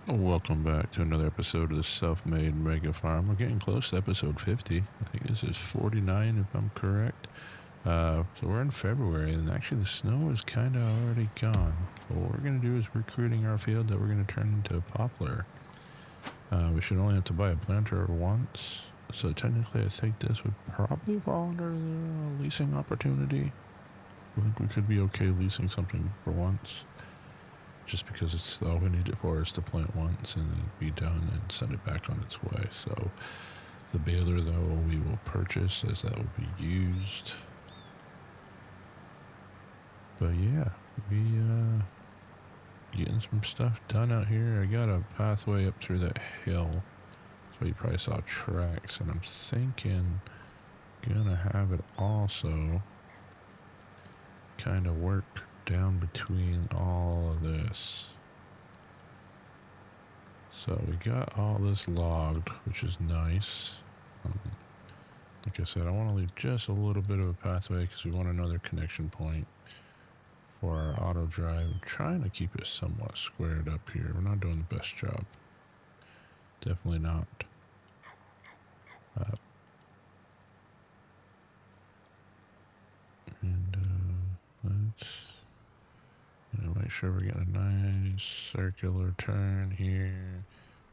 Welcome back to another episode of the Self-Made Mega Farm. We're getting close to episode 50. I think this is 49 if I'm correct. So we're in February, and actually the snow is kind of already gone. But what we're going to do is we're creating our field that we're going to turn into a poplar. We should only have to buy a planter once. So technically I think this would probably fall under the leasing opportunity. I think we could be okay leasing something for once. Just because it's all we need it for is to plant once and then be done and send it back on its way. So the baler, though, we will purchase as that will be used. But yeah, we getting some stuff done out here. I got a pathway up through that hill, so you probably saw tracks, and I'm thinking gonna have it also kind of work down between all of this. So we got all this logged, which is nice. Like I said, I want to leave just a little bit of a pathway because we want another connection point for our auto drive. I'm trying to keep it somewhat squared up here. We're not doing the best job. Definitely not. Let's make sure we're getting a nice circular turn here.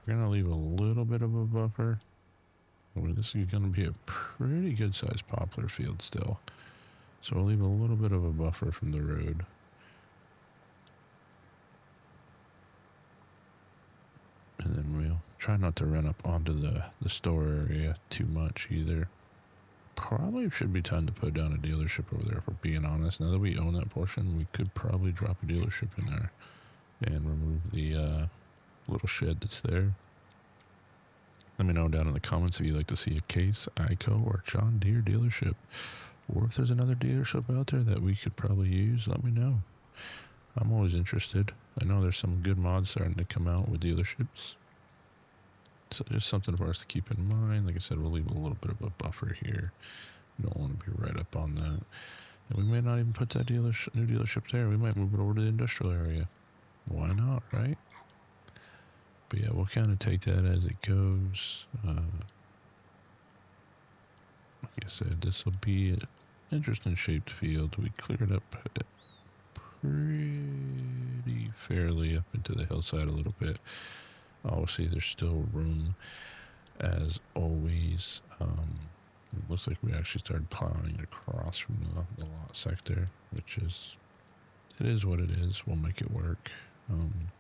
We're going to leave a little bit of a buffer. This is going to be a pretty good sized poplar field still. So we'll leave a little bit of a buffer from the road. And then we'll try not to run up onto the store area too much either. Probably should be time to put down a dealership over there, if we're being honest. Now that we own that portion, we could probably drop a dealership in there and remove the little shed that's there. Let me know down in the comments if you'd like to see a Case, ICO, or John Deere dealership. Or if there's another dealership out there that we could probably use, let me know. I'm always interested. I know there's some good mods starting to come out with dealerships. So just something for us to keep in mind. Like I said, we'll leave a little bit of a buffer here. We don't want to be right up on that. And we may not even put that new dealership there. We might move it over to the industrial area. Why not, right? But yeah, we'll kind of take that as it goes. Like I said, this will be an interesting shaped field. We cleared up pretty fairly up into the hillside a little bit. Obviously, there's still room, as always. It looks like we actually started plowing across from the lot sector, which is, it is what it is. We'll make it work. And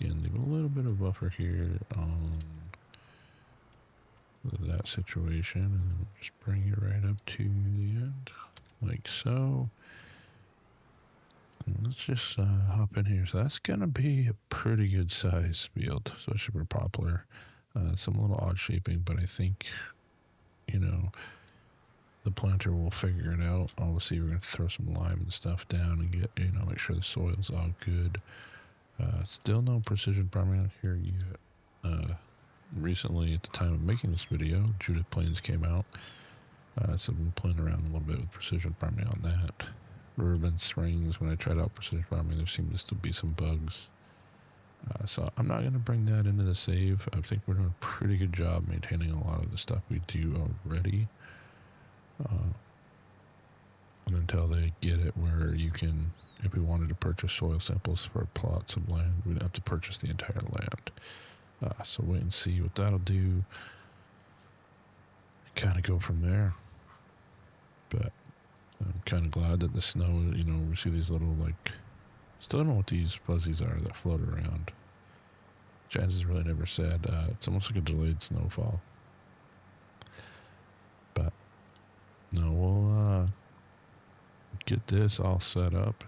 leave a little bit of buffer here on that situation, and then just bring it right up to the end, like so. And let's just hop in here. So that's gonna be a pretty good size field, especially for poplar. Some little odd shaping, but I think, the planter will figure it out. Obviously, we're gonna throw some lime and stuff down and get, make sure the soil's all good. Still no precision farming out here yet. Recently, at the time of making this video, Judith Plains came out. So I've been playing around a little bit with precision farming on that. Urban Springs, when I tried out precision farming, there seemed to still be some bugs. So I'm not going to bring that into the save. I think we're doing a pretty good job maintaining a lot of the stuff we do already. And until they get it where you can, if we wanted to purchase soil samples for plots of land, we'd have to purchase the entire land. So wait and see what that'll do. Kind of go from there. But I'm kind of glad that the snow, we see these little, still don't know what these fuzzies are that float around. Chances really never said. It's almost like a delayed snowfall. But, no, we'll get this all set up,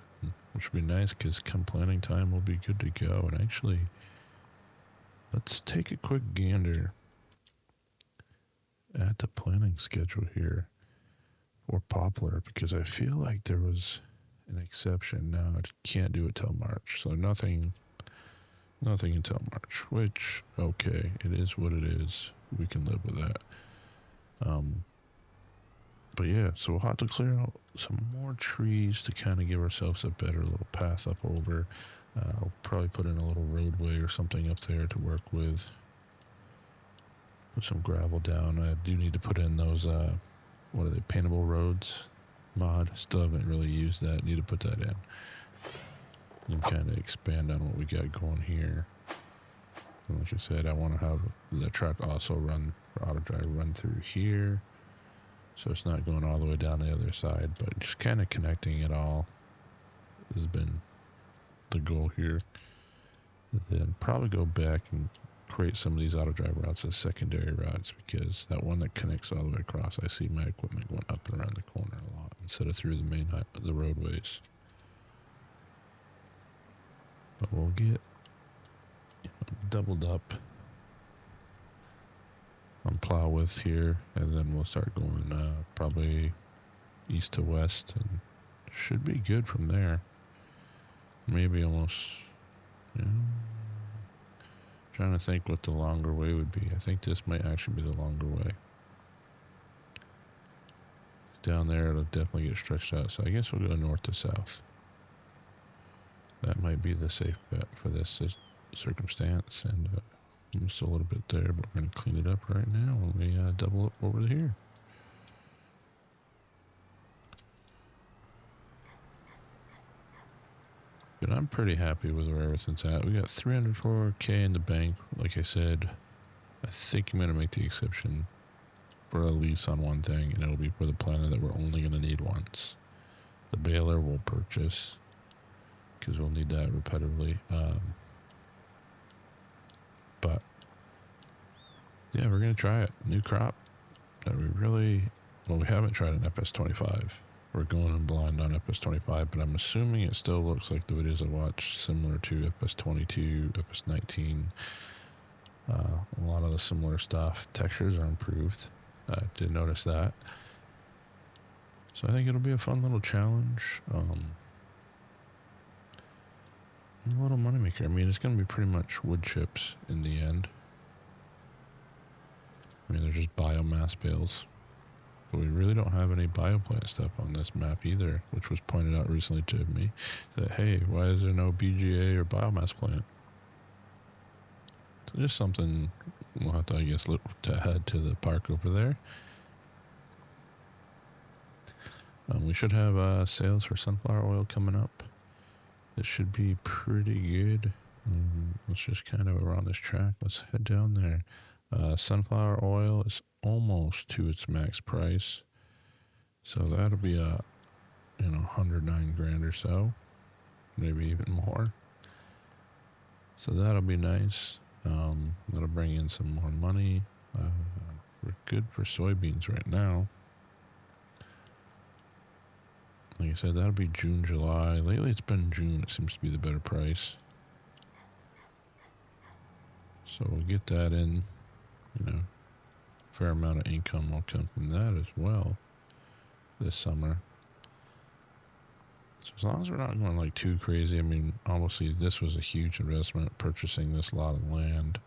which would be nice because come planting time we'll be good to go. And actually, let's take a quick gander at the planting schedule here for poplar, because I feel like there was an exception. Now it can't do it till March, so nothing until March, which, okay, it is what it is. We can live with that. But yeah, so we'll have to clear out some more trees to kind of give ourselves a better little path up over. I'll probably put in a little roadway or something up there to work with. Put some gravel down. I do need to put in those, what are they, paintable roads mod. Still haven't really used that. Need to put that in. And kind of expand on what we got going here. And like I said, I want to have the truck also run, for auto drive, run through here. So it's not going all the way down the other side, but just kind of connecting it all has been the goal here. And then probably go back and create some of these auto drive routes as secondary routes, because that one that connects all the way across, I see my equipment going up and around the corner a lot instead of through the main the roadways. But we'll get doubled up on plow width here, and then we'll start going probably east to west, and should be good from there. Maybe almost, trying to think what the longer way would be. I think this might actually be the longer way. Down there, it'll definitely get stretched out, so I guess we'll go north to south. That might be the safe bet for this circumstance, and just a little bit there, but we're going to clean it up right now when we double up over here. But I'm pretty happy with where everything's at. We got $304K in the bank. Like I said, I think I'm going to make the exception for a lease on one thing, and it'll be for the planter that we're only going to need once. The baler we'll purchase, because we'll need that repetitively. But yeah, we're going to try it. New crop that we haven't tried an FS25. We're going in blind on FS25, but I'm assuming it still looks like the videos I watched, similar to FS22, FS19. A lot of the similar stuff. Textures are improved. I did notice that. So I think it'll be a fun little challenge. A little moneymaker. I mean, it's going to be pretty much wood chips in the end. I mean, they're just biomass bales. But we really don't have any bioplant stuff on this map either, which was pointed out recently to me. That, hey, why is there no BGA or biomass plant? So just something we'll have to, I guess, look to head to the park over there. We should have sales for sunflower oil coming up. This should be pretty good. Let's just kind of around this track. Let's head down there. Sunflower oil is almost to its max price, so that'll be a 109 grand or so, maybe even more. So that'll be nice. That'll bring in some more money. We're good for soybeans right now. Like I said, that'll be June, July. Lately it's been June. It seems to be the better price. So we'll get that in. Fair amount of income will come from that as well this summer. So as long as we're not going like too crazy, I mean, obviously this was a huge investment, purchasing this lot of land.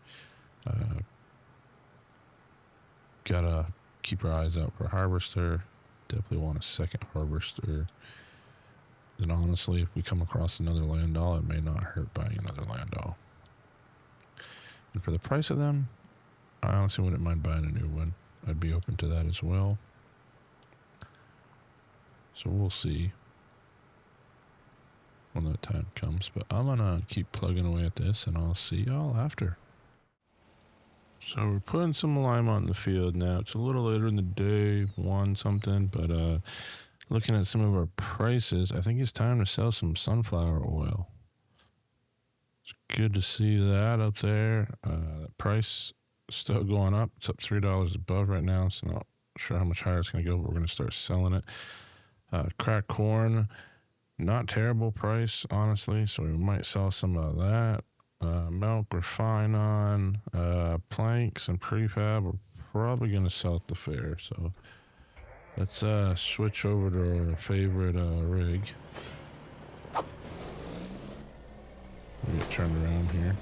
Gotta keep our eyes out for a harvester. Definitely want a second harvester. And honestly, if we come across another Landau, it may not hurt buying another Landau. And for the price of them, I honestly wouldn't mind buying a new one. I'd be open to that as well. So we'll see when that time comes. But I'm going to keep plugging away at this, and I'll see y'all after. So we're putting some lime on the field now. It's a little later in the day, 1 something, but looking at some of our prices, I think it's time to sell some sunflower oil. It's good to see that up there. The price still going up. It's up $3 above right now, so not sure how much higher it's going to go, but we're going to start selling it. Cracked corn, not terrible price, honestly, so we might sell some of that. Milk, refine on, planks, and prefab, we're probably going to sell at the fair, so let's switch over to our favorite rig. We'll get turned around here.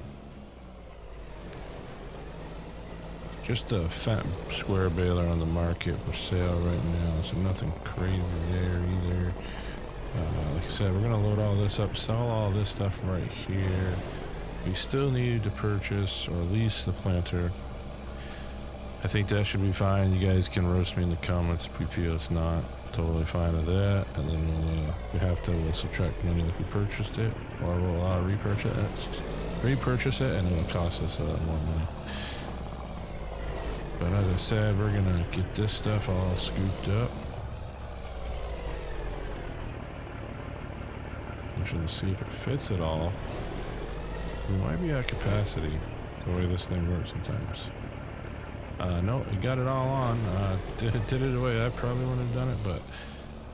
Just a fat square baler on the market for sale right now, so nothing crazy there either. Like I said, we're gonna load all this up, sell all this stuff right here. We still need to purchase or lease the planter. I think that should be fine. You guys can roast me in the comments if you feel it's not. Totally fine with that. And then we'll subtract money like we purchased it, or we'll repurchase it, and it'll cost us more money. But as I said, we're gonna get this stuff all scooped up. I'm trying to see if it fits at all. We might be at capacity, the way this thing works sometimes. No, we got it all on. Did it the way I probably would have done it, but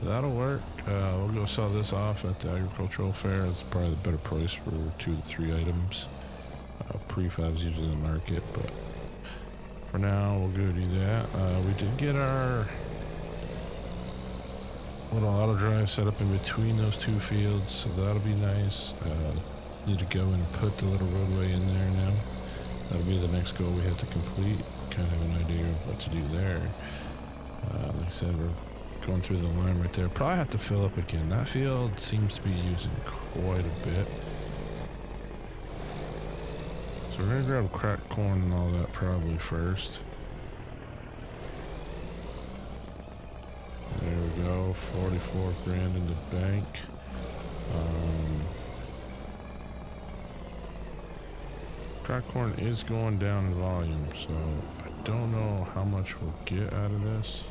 that'll work. We'll go sell this off at the agricultural fair. It's probably the better price for 2 to 3 items. Prefab's usually in the market, but for now, we'll go do that. We did get our little auto drive set up in between those 2 fields, so that'll be nice. Need to go in and put the little roadway in there now. That'll be the next goal we have to complete. Kind of have an idea of what to do there. Like I said, we're going through the line right there. Probably have to fill up again. That field seems to be using quite a bit. So we're gonna grab cracked corn and all that probably first. There we go, 44 grand in the bank. Cracked corn is going down in volume, so I don't know how much we'll get out of this.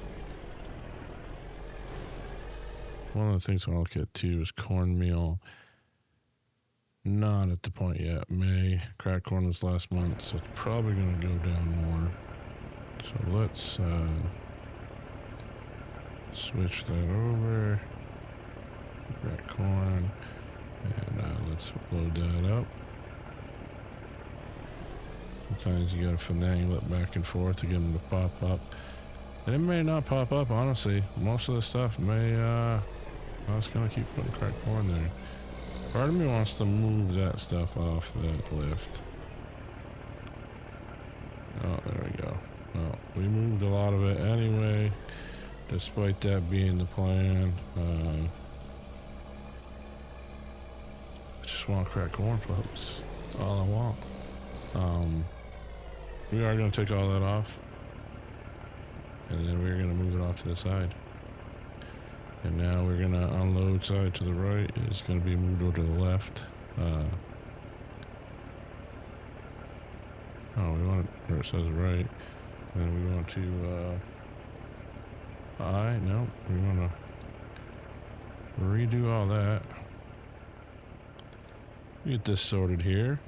One of the things I'll look at too is cornmeal. Not at the point yet. May. Cracked corn was last month, so it's probably going to go down more. So let's switch that over. Cracked corn. And let's load that up. Sometimes you gotta finagle it back and forth to get them to pop up. And it may not pop up, honestly. Most of the stuff may, I was gonna keep putting cracked corn there. Part of me wants to move that stuff off that lift. Oh, there we go. Well, we moved a lot of it anyway, despite that being the plan. I just want cracked corn, folks. That's all I want. We are going to take all that off, and then we're going to move it off to the side. And now we're going to unload side to the right. It's going to be moved over to the left. We want it where it says right. And we want to, no, we want to redo all that. Get this sorted here.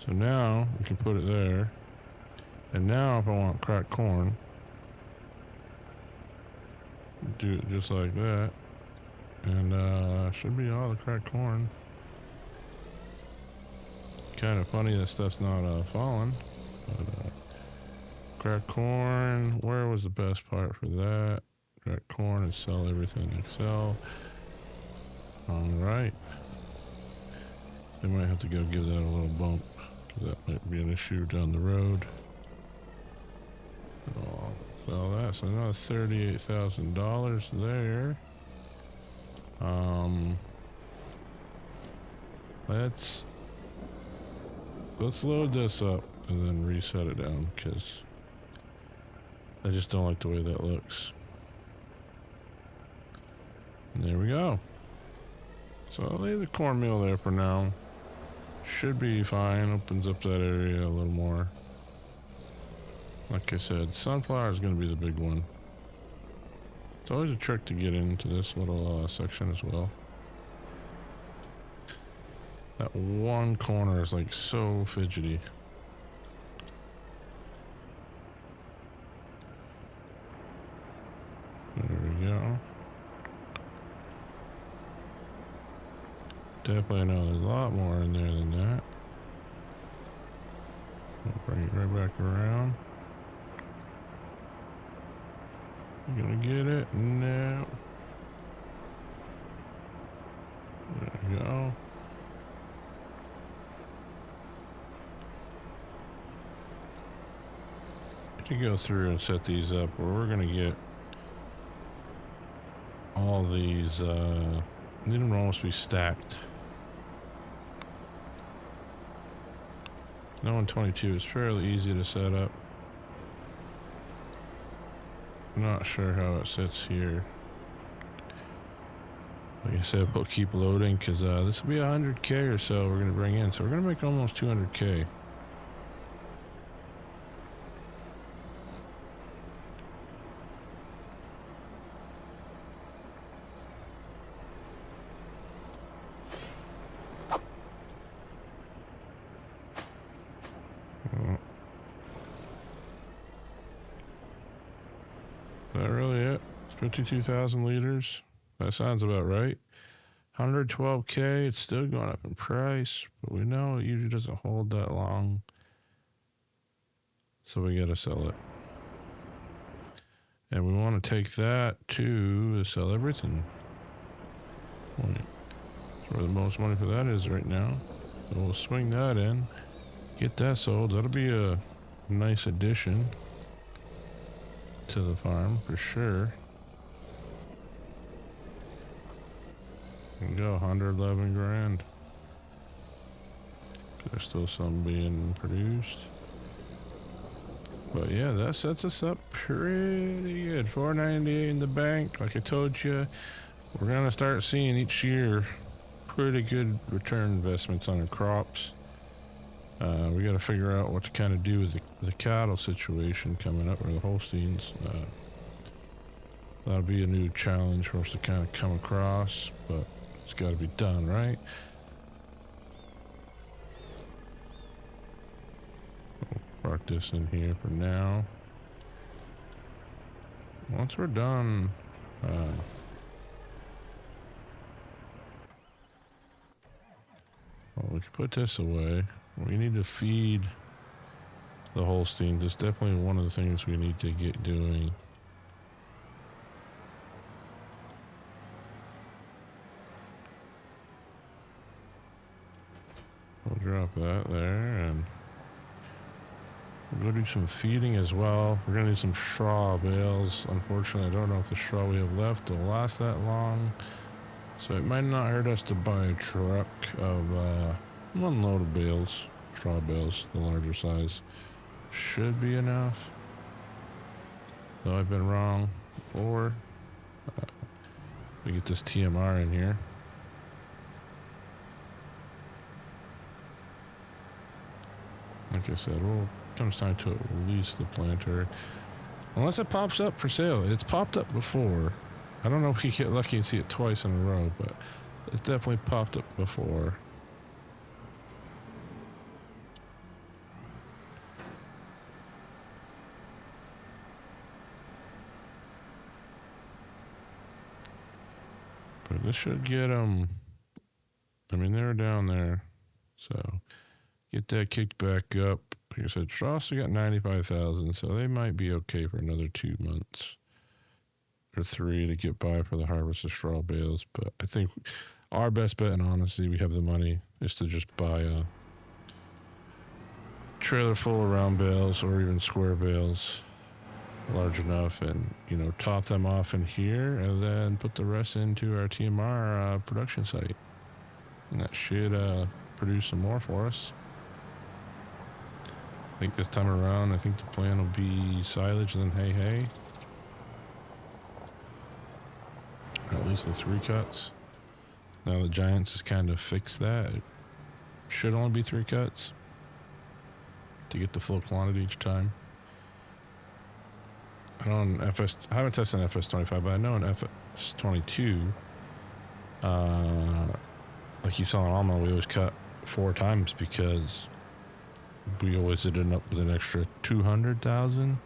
So now we can put it there. And now if I want cracked corn, do it just like that. And should be all the cracked corn. Kind of funny that stuff's not falling. But cracked corn, where was the best part for that? Cracked corn and sell everything in Excel. Alright. They might have to go give that a little bump. That might be an issue down the road. So that's another $38,000 there. Let's load this up and then reset it down because I just don't like the way that looks. And there we go. So I'll leave the cornmeal there for now. Should be fine. Opens up that area a little more. Like I said, sunflower is going to be the big one. It's always a trick to get into this little section as well. That one corner is like so fidgety. There we go. Definitely know there's a lot more in there than that. I'll bring it right back around. You gonna get it? No. There we go. To go through and set these up where we're gonna get all these, need them to almost be stacked. No 122 is fairly easy to set up. I'm not sure how it sits here. Like I said, we'll keep loading because this will be 100K or so we're going to bring in. So we're going to make almost 200K. Is that really it? 52,000 liters? That sounds about right. 112K, it's still going up in price, but we know it usually doesn't hold that long. So we got to sell it. And we want to take that to sell everything. That's where the most money for that is right now. So we'll swing that in. Get that sold. That'll be a nice addition to the farm for sure. And go 111 grand. There's still some being produced. But yeah, that sets us up pretty good. 498 in the bank. Like I told you, we're gonna start seeing each year pretty good return investments on our crops. We got to figure out what to kind of do with the cattle situation coming up, or the Holsteins. That'll be a new challenge for us to kind of come across, but it's got to be done, right? We'll park this in here for now. Once we're done, well, we can put this away. We need to feed the Holsteins. It's definitely one of the things we need to get doing. We'll drop that there, and we'll go do some feeding as well. We're gonna need some straw bales. Unfortunately, I don't know if the straw we have left will last that long, so it might not hurt us to buy a truck of unloaded bales, straw bales. The larger size should be enough, though I've been wrong. Or we get this TMR in here. Like I said, well, it comes time to release the planter. Unless it pops up for sale. It's popped up before. I don't know if you get lucky and see it twice in a row, but it's definitely popped up before. But this should get them. I mean, they're down there. So get that kicked back up. Like I said, Straw's got 95,000, so they might be okay for another 2 months or 3 to get by for the harvest of straw bales. But I think our best bet, and honestly, we have the money, is to just buy a trailer full of round bales or even square bales large enough, and top them off in here, and then put the rest into our TMR production site, and that should produce some more for us. I think this time around, I think the plan will be silage and then hay. Or at least the 3 cuts. Now the Giants has kind of fixed that. It should only be 3 cuts to get the full quantity each time. I know in I haven't tested an FS25, but I know in FS22, like you saw in Alma, we always cut 4 times because we always ended up with an extra 200,000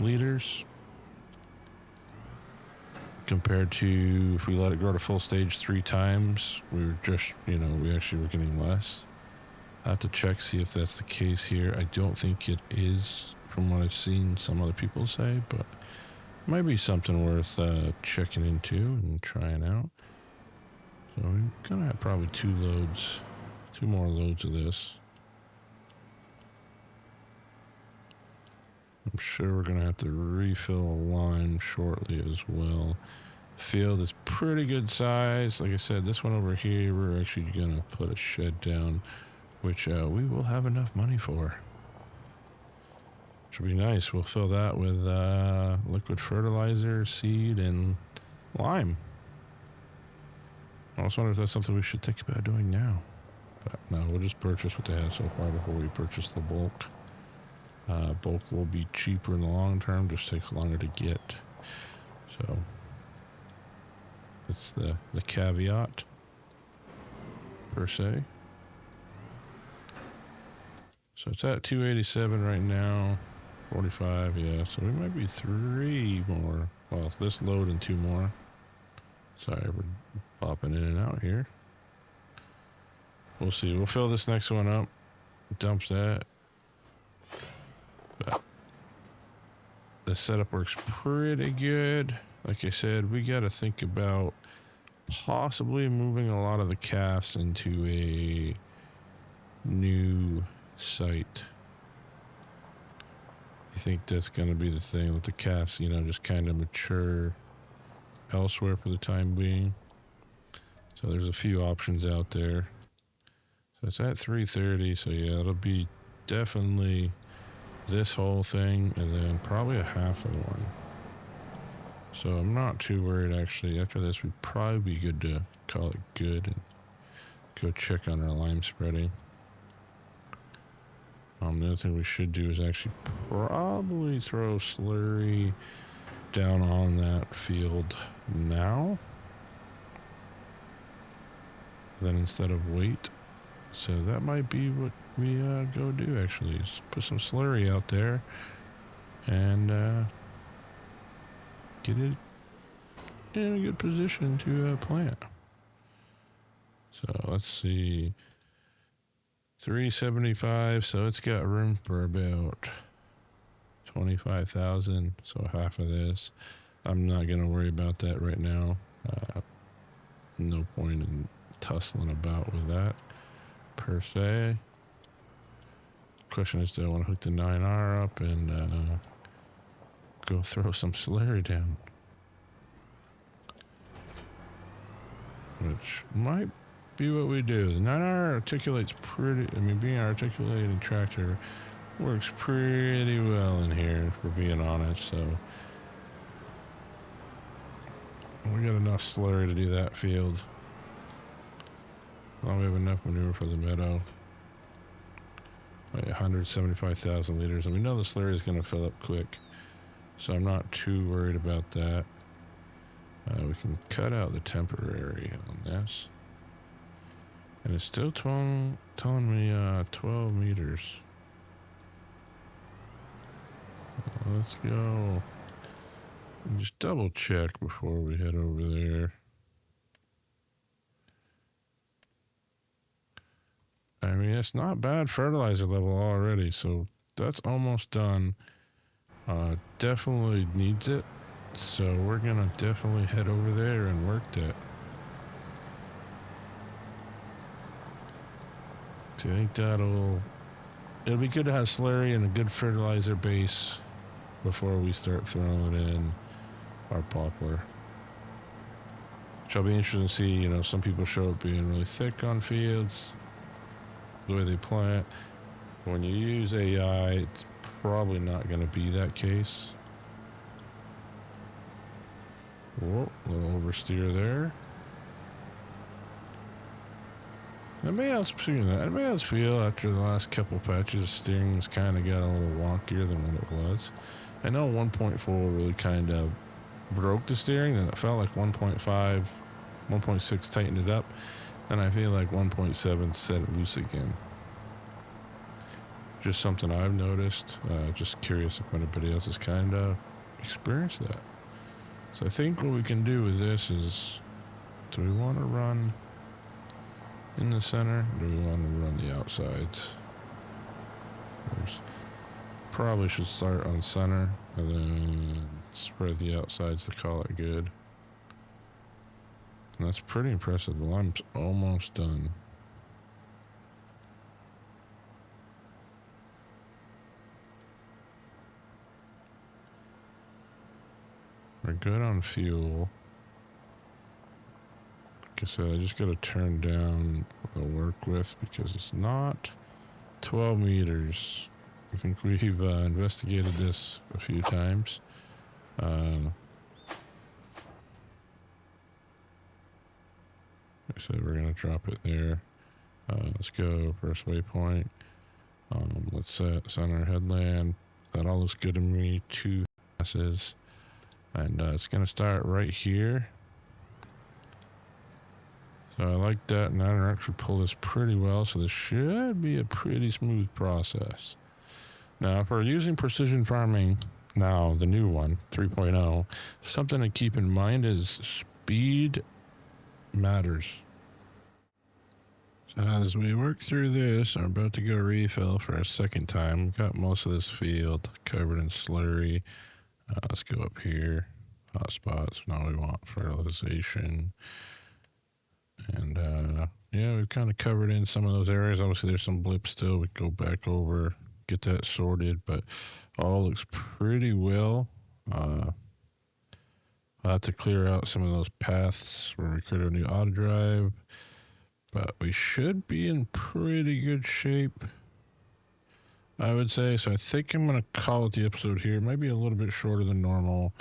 liters compared to if we let it grow to full stage 3 times, we were just, we actually were getting less. I have to check, see if that's the case here. I don't think it is from what I've seen some other people say, but it might be something worth checking into and trying out. So we're going to have probably 2 more loads of this. I'm sure we're going to have to refill a line shortly as well. Field is pretty good size. Like I said, this one over here, we're actually gonna put a shed down, which we will have enough money for. Should be nice. We'll fill that with liquid fertilizer, seed, and lime. I also wonder if that's something we should think about doing now. But no, we'll just purchase what they have so far before we purchase the bulk. Bulk will be cheaper in the long term, just takes longer to get. So that's the caveat, per se. So it's at 287 right now. 45, yeah. So we might be 3 more. Well, this load and 2 more. Sorry, we're popping in and out here. We'll see. We'll fill this next one up. Dump that. But the setup works pretty good. Like I said, we got to think about possibly moving a lot of the calves into a new site. I think that's going to be the thing with the calves, you know, just kind of mature elsewhere for the time being. So there's a few options out there. So it's at 330. So yeah, it'll be definitely this whole thing and then probably a half of one. So I'm not too worried actually. After this, we'd probably be good to call it good and go check on our lime spreading. The other thing we should do is actually probably throw slurry down on that field now. Then instead of wait. So that might be what we go do actually, is put some slurry out there and get it in a good position to plant. So let's see. 375, so it's got room for about 25,000, so half of this. I'm not going to worry about that right now. No point in tussling about with that, per se. Question is, do I want to hook the 9R up and go throw some slurry down? Which might be what we do. The 9R articulates pretty, being an articulating tractor works pretty well in here, if we're being honest, so we got enough slurry to do that field. Well, we have enough manure for the meadow. 175,000 liters, and we know the slurry is going to fill up quick, so I'm not too worried about that. We can cut out the temporary on this. And it's still telling me 12 meters. Let's go. Just double check before we head over there. It's not bad fertilizer level already, so that's almost done. Definitely needs it. So we're gonna definitely head over there and work that. So I think it'll be good to have slurry and a good fertilizer base before we start throwing in our poplar. Which I'll be interested to see, some people show up being really thick on fields, the way they plant. When you use AI, it's probably not going to be that case. Whoa, a little oversteer there. I may also feel after the last couple patches, the steering's kind of got a little wonkier than what it was. I know 1.4 really kind of broke the steering, and it felt like 1.5, 1.6 tightened it up, and I feel like 1.7 set it loose again. Just something I've noticed. Just curious if anybody else has kind of experienced that. So I think what we can do with this is, do we want to run in the center, or do we want to run the outsides? Probably should start on center and then spread the outsides to call it good. And that's pretty impressive. The lime's almost done. We're good on fuel. Like I said, I just got to turn down the work width because it's not 12 meters. I think we've investigated this a few times. Like I said, we're going to drop it there. Let's go first waypoint. Let's set center headland. That all looks good to me. 2 passes. And it's going to start right here. So I like that, and I can actually pull this pretty well, so this should be a pretty smooth process. Now, if we're using precision farming now, the new one, 3.0, something to keep in mind is speed matters. So as we work through this, I'm about to go refill for a second time. We've got most of this field covered in slurry. Let's go up here, hot spots. Now we want fertilization. And yeah, we've kind of covered in some of those areas. Obviously, there's some blips still. We go back over, get that sorted, but all looks pretty well. I'll have to clear out some of those paths where we create a new auto drive, but we should be in pretty good shape, I would say. So I think I'm going to call it the episode here. It might be a little bit shorter than normal,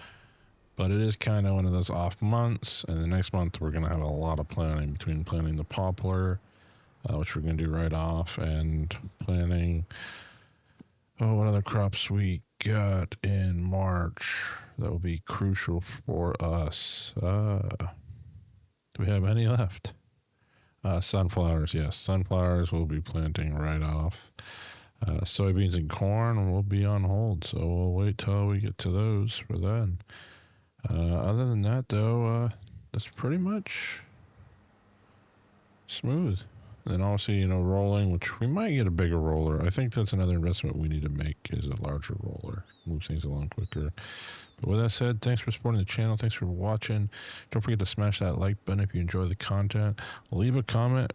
but it is kind of one of those off months, and the next month we're going to have a lot of planning between planting the poplar, which we're going to do right off, and planting, what other crops we got in March that will be crucial for us. Do we have any left? Sunflowers, yes. Sunflowers we'll be planting right off. Soybeans and corn will be on hold, so we'll wait till we get to those for then. Other than that, though, that's pretty much smooth. And obviously, rolling, which we might get a bigger roller. I think that's another investment we need to make, is a larger roller. Move things along quicker. But with that said, thanks for supporting the channel. Thanks for watching. Don't forget to smash that like button if you enjoy the content. Leave a comment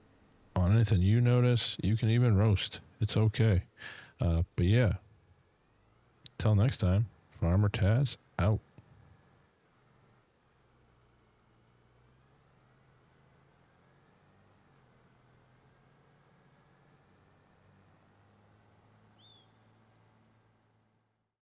on anything you notice. You can even roast. It's okay. But yeah, till next time, Farmer Taz out.